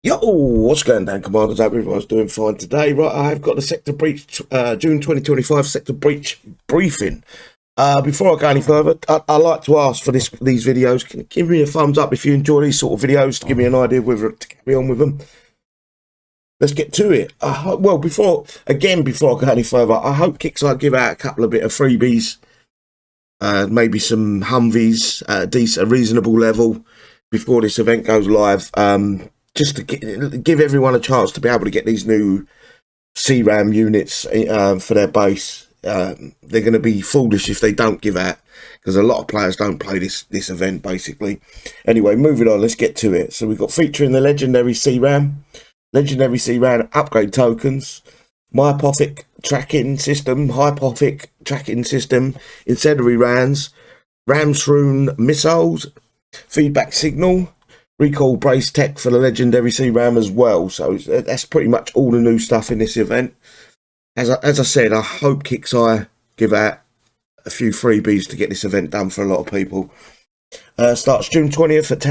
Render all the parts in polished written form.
Yo, what's going down, Commanders? Hope everyone's doing fine today. Right, I've got the Sector Breach, June 2025 Sector Breach briefing. Before I go any further, I like to ask for these videos, can you give me a thumbs up if you enjoy these sort of videos to give me an idea whether to carry on with them. Let's get to it. Well, before I go any further, I hope Kickstarter give out a couple of bit of freebies, maybe some Humvees at a reasonable level before this event goes live. Just to give everyone a chance to be able to get these new CRAM units for their base. They're going to be foolish if they don't give out, because a lot of players don't play this event, basically. Anyway, moving on, let's get to it. So we've got featuring the legendary CRAM upgrade tokens, Hypothic tracking system, incendiary rounds, Ramshroon missiles, feedback signal, recall brace tech for the legendary CRAM as well. So that's pretty much all the new stuff in this event. As I said, I hope Kickstarter give out a few freebies to get this event done for a lot of people. Starts June 20th at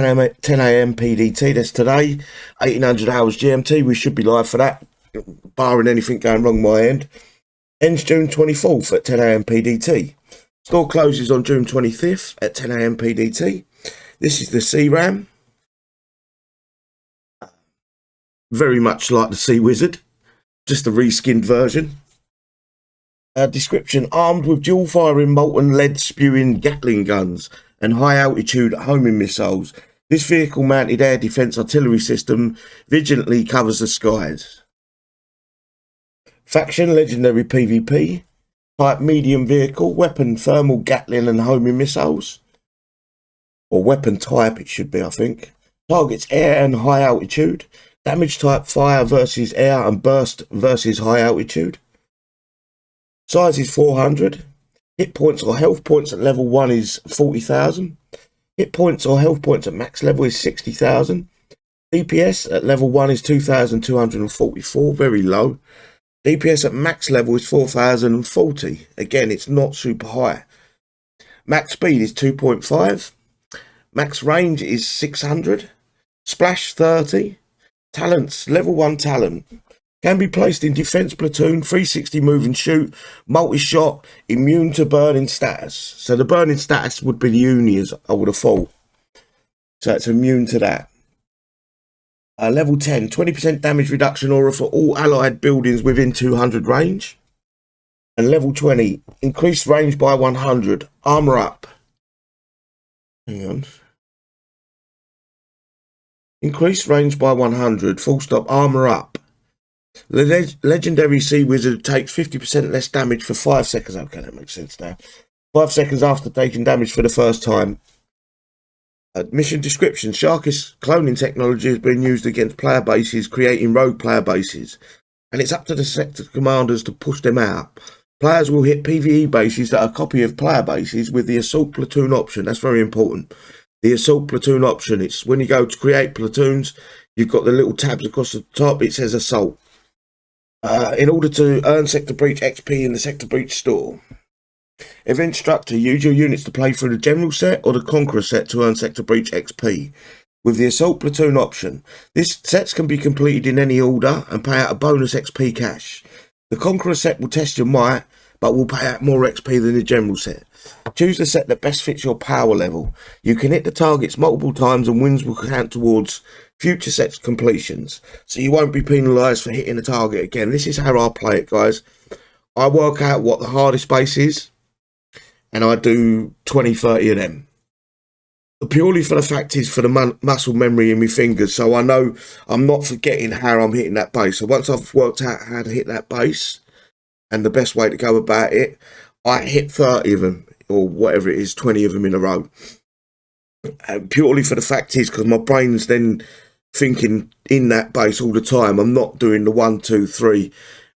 10 a.m. PDT. That's today, 1800 hours GMT. We should be live for that, barring anything going wrong my end. Ends June 24th at 10 a.m. PDT. Store closes on June 25th at 10 a.m. PDT. This is the CRAM. Very much like the Sea Wizard, just a reskinned version. Description: armed with dual firing molten lead spewing Gatling guns and high altitude homing missiles, this vehicle mounted air defense artillery system vigilantly covers the skies. Faction: legendary PvP. Type: medium vehicle. Weapon: thermal Gatling and homing missiles. Or weapon type it should be, I think. Targets: air and high altitude. Damage type: fire versus air and burst versus high altitude. Size is 400. Hit points or health points at level 1 is 40,000. Hit points or health points at max level is 60,000. DPS at level 1 is 2,244, very low. DPS at max level is 4,040. Again, it's not super high. Max speed is 2.5. Max range is 600. Splash 30. Talents: level 1 talent. Can be placed in defense platoon, 360 move and shoot, multi-shot, immune to burning status. So the burning status would be the Unias, I would have thought. So it's immune to that. Level 10, 20% damage reduction aura for all allied buildings within 200 range. And level 20, increased range by 100, armor up. Hang on. Increased range by 100, full stop, armor up. The legendary Sea Wizard takes 50% less damage for 5 seconds. Okay, that makes sense now. 5 seconds after taking damage for the first time. Mission description: Sharkish cloning technology has been used against player bases, creating rogue player bases. And it's up to the sector commanders to push them out. Players will hit PvE bases that are a copy of player bases with the assault platoon option. That's very important. The assault platoon option, it's when you go to create platoons, you've got the little tabs across the top, it says assault. In order to earn Sector Breach XP in the Sector Breach store. Event structure: use your units to play through the general set or the Conqueror set to earn Sector Breach XP. With the assault platoon option, this sets can be completed in any order and pay out a bonus XP cash. The Conqueror set will test your might, but will pay out more XP than the general set. Choose the set that best fits your power level. You can hit the targets multiple times and wins will count towards future sets completions. So you won't be penalised for hitting the target again. This is how I play it, guys. I work out what the hardest base is and I do 20-30 of them. Purely for the fact is for the muscle memory in my fingers. So I know I'm not forgetting how I'm hitting that base. So once I've worked out how to hit that base and the best way to go about it, I hit 30 of them, or whatever it is, 20 of them in a row. And purely for the fact is because my brain's then thinking in that base all the time. I'm not doing the 1, 2, 3,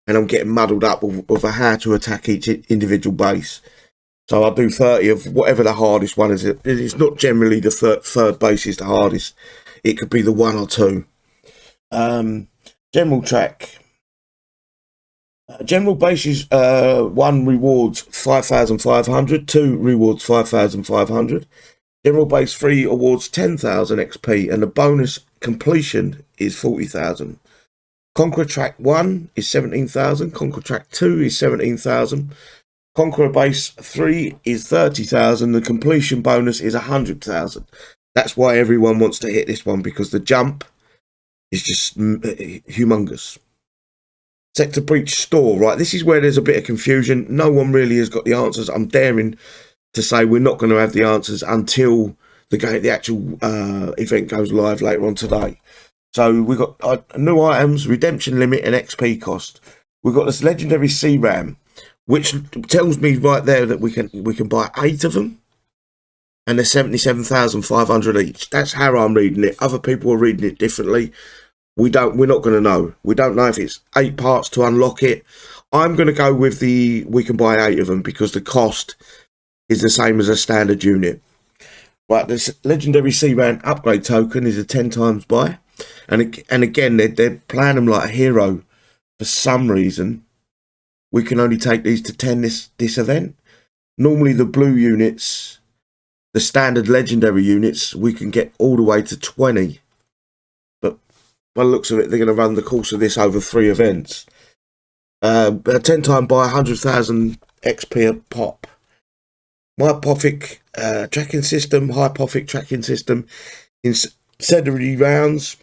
and I'm getting muddled up with how to attack each individual base. So I do 30 of whatever the hardest one is. It's not generally the third base is the hardest. It could be the 1 or 2. General track. General bases, 1 rewards 5,500, 2 rewards 5,500. General base 3 awards 10,000 XP, and the bonus completion is 40,000. Conqueror Track 1 is 17,000. Conqueror Track 2 is 17,000. Conqueror Base 3 is 30,000. The completion bonus is 100,000. That's why everyone wants to hit this one, because the jump is just humongous. Sector Breach Store, right? This is where there's a bit of confusion. No one really has got the answers. I'm daring to say we're not going to have the answers until the actual event goes live later on today. So we've got new items, redemption limit, and XP cost. We've got this legendary CRAM, which tells me right there that we can buy 8 of them, and they're 77,500 each. That's how I'm reading it. Other people are reading it differently. We're not going to know. We don't know if it's 8 parts to unlock it. I'm going to go with we can buy 8 of them because the cost is the same as a standard unit. Right, this legendary CRAM upgrade token is a 10 times buy. And again, they're playing them like a hero. For some reason, we can only take these to 10 this event. Normally the blue units, the standard legendary units, we can get all the way to 20. But by the looks of it, they're going to run the course of this over 3 events. A 10 time buy, 100,000 XP a pop. Myopothic tracking system, Hypothic tracking system, incendiary rounds,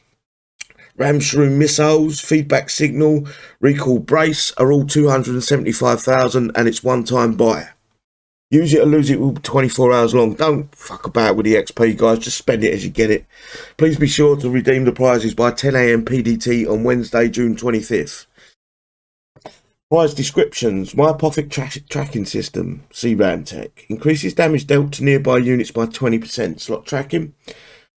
ram shroom missiles, feedback signal, recall brace are all 275,000, and it's one time buy. Use it or lose it will be 24 hours long. Don't fuck about with the XP, guys. Just spend it as you get it. Please be sure to redeem the prizes by 10 AM PDT on Wednesday, June 25th. Prize descriptions. Myopothic tracking system, CRAM tech. Increases damage dealt to nearby units by 20%. Slot tracking.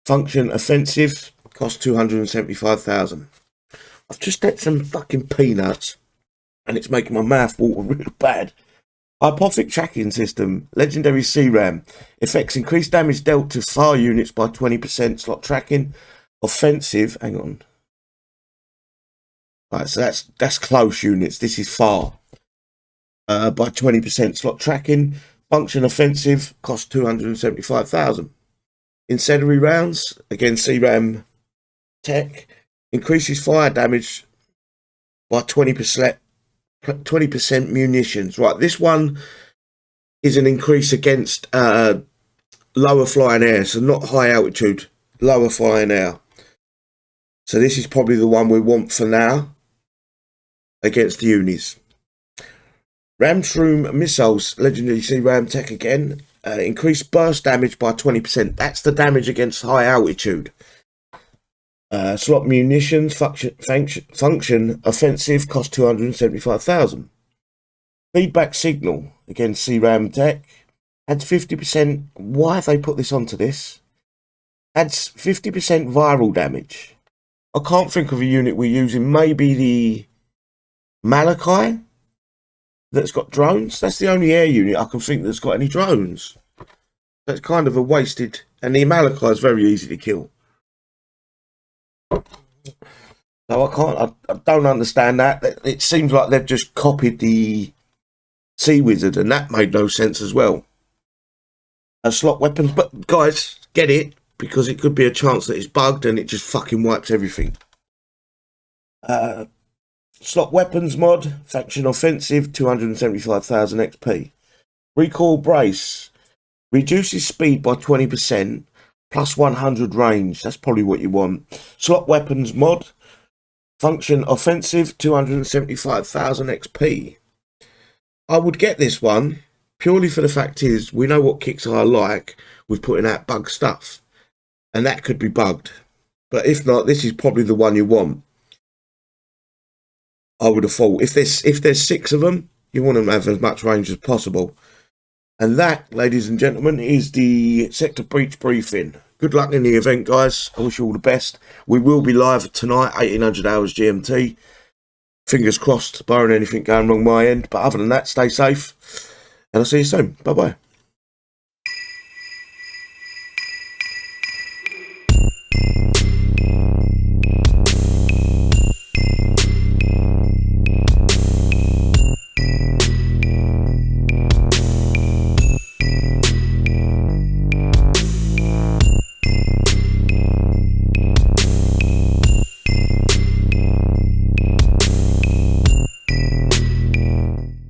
Function offensive. Cost 275,000. I've just had some fucking peanuts and it's making my mouth water real bad. Hypothic tracking system. Legendary CRAM. Effects increased damage dealt to far units by 20%. Slot tracking. Offensive. Hang on. Right, so that's close units. This is far. By 20%. Slot tracking. Function offensive. Cost 275,000. Incendiary rounds. Again, CRAM tech. Increases fire damage by 20%. 20% munitions. Right, this one is an increase against lower flying air. So not high altitude. Lower flying air. So this is probably the one we want for now. Against the unis. Ram shroom missiles, legendary CRAM tech again. Increased burst damage by 20%. That's the damage against high altitude. Slot munitions, function offensive, cost 275,000. Feedback signal, again CRAM tech. Adds 50%. Why have they put this onto this? Adds 50% viral damage. I can't think of a unit we're using. Maybe the Malachi that's got drones. That's the only air unit I can think that's got any drones. That's kind of a wasted, and the Malachi is very easy to kill. So I don't understand that. It seems like they've just copied the Sea Wizard, and that made no sense as well. Slot weapons, but guys, get it, because it could be a chance that it's bugged and it just fucking wipes everything. Slot weapons mod, faction offensive, 275,000 XP. Recall brace, reduces speed by 20%, plus 100 range. That's probably what you want. Slot weapons mod, function offensive, 275,000 XP. I would get this one, purely for the fact is, we know what kicks are like with putting out bug stuff. And that could be bugged. But if not, this is probably the one you want. I would have thought if there's 6 of them, you want them to have as much range as possible. And that, ladies and gentlemen, is the Sector Breach briefing. Good luck in the event, guys. I wish you all the best. We will be live tonight, 1800 hours GMT. Fingers crossed, barring anything going wrong my end. But other than that, stay safe. And I'll see you soon. Bye-bye.